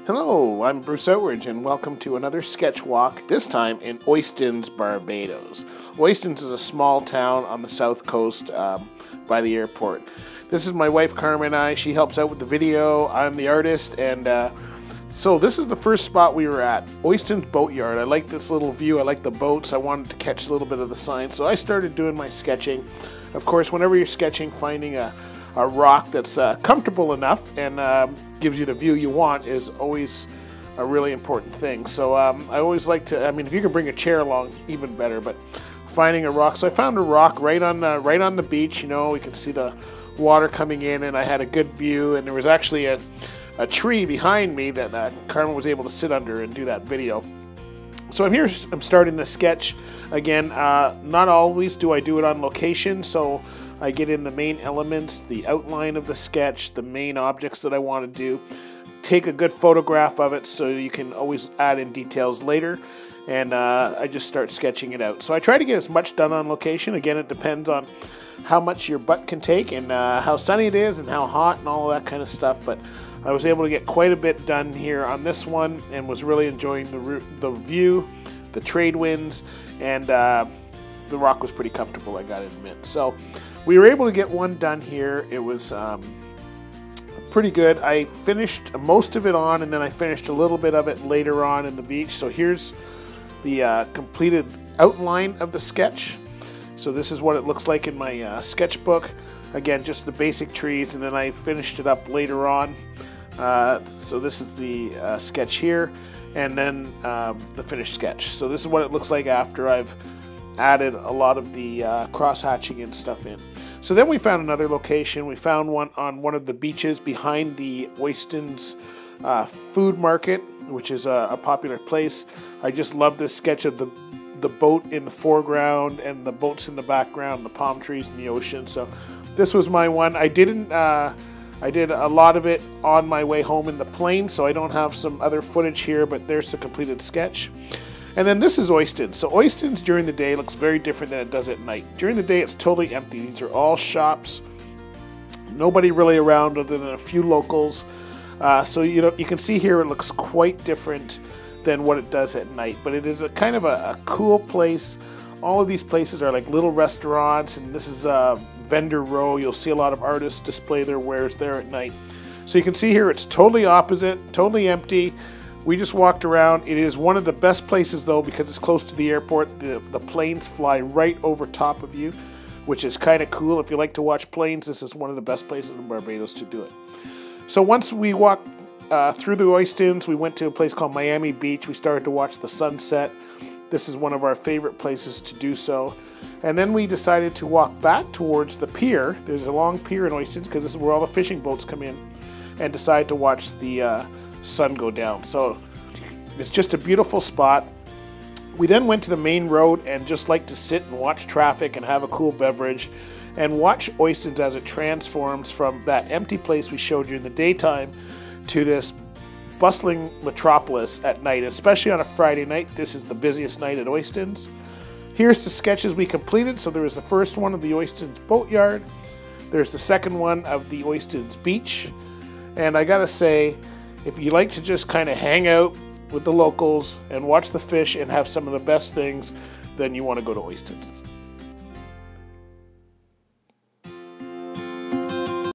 Hello, I'm Bruce Outridge and welcome to another sketch walk, this time in Oistins, Barbados. Oistins is a small town on the south coast by the airport. This is my wife Carmen and I. She helps out with the video. I'm the artist, and so this is the first spot we were at, Oistins Boatyard. I like this little view. I like the boats. I wanted to catch a little bit of the sign, so I started doing my sketching. Of course, whenever you're sketching, finding a rock that's comfortable enough and gives you the view you want is always a really important thing. So I always like to, if you can bring a chair along, even better, but finding a rock. So I found a rock right on the beach. You know, we could see the water coming in, and I had a good view, and there was actually a tree behind me that Carmen was able to sit under and do that video. So I'm starting the sketch. Again, not always do I do it on location, so I get in the main elements, the outline of the sketch, the main objects that I want to do, take a good photograph of it so you can always add in details later, and I just start sketching it out. So I try to get as much done on location. Again, it depends on how much your butt can take and how sunny it is and how hot and all of that kind of stuff, but I was able to get quite a bit done here on this one and was really enjoying the view, the trade winds, and the rock was pretty comfortable, I gotta admit. So we were able to get one done here. It was pretty good. I finished most of it on, and then I finished a little bit of it later on in the beach. So here's the completed outline of the sketch. So this is what it looks like in my sketchbook. Again, just the basic trees, and then I finished it up later on. So this is the sketch here, and then the finished sketch. So this is what it looks like after I've added a lot of the cross-hatching and stuff in. So then we found another location. We found one on one of the beaches behind the Oistins food market, which is a popular place. I just love this sketch of the boat in the foreground and the boats in the background, the palm trees and the ocean. So this was my one. I did a lot of it on my way home in the plane, so I don't have some other footage here, but there's the completed sketch. And then this is Oistins. So Oistins during the day looks very different than it does at night. During the day, it's totally empty. These are all shops. Nobody really around other than a few locals. So you can see here it looks quite different than what it does at night. But it is a kind of a cool place. All of these places are like little restaurants, and this is a vendor row. You'll see a lot of artists display their wares there at night. So you can see here it's totally opposite, totally empty. We just walked around. It is one of the best places though because it's close to the airport. The planes fly right over top of you, which is kind of cool. If you like to watch planes, this is one of the best places in Barbados to do it. So once we walked through the Oistins, we went to a place called Miami Beach. We started to watch the sunset. This is one of our favorite places to do so. And then we decided to walk back towards the pier. There's a long pier in Oistins because this is where all the fishing boats come in, and decided to watch the sun go down. So it's just a beautiful spot. We then went to the main road and just like to sit and watch traffic and have a cool beverage and watch Oistins as it transforms from that empty place we showed you in the daytime to this bustling metropolis at night, especially on a Friday night. This is the busiest night at Oistins. Here's the sketches we completed. So there was the first one of the Oistins Boatyard. There's the second one of the Oistins Beach. And I gotta say, if you like to just kind of hang out with the locals and watch the fish and have some of the best things, then you want to go to Oistins.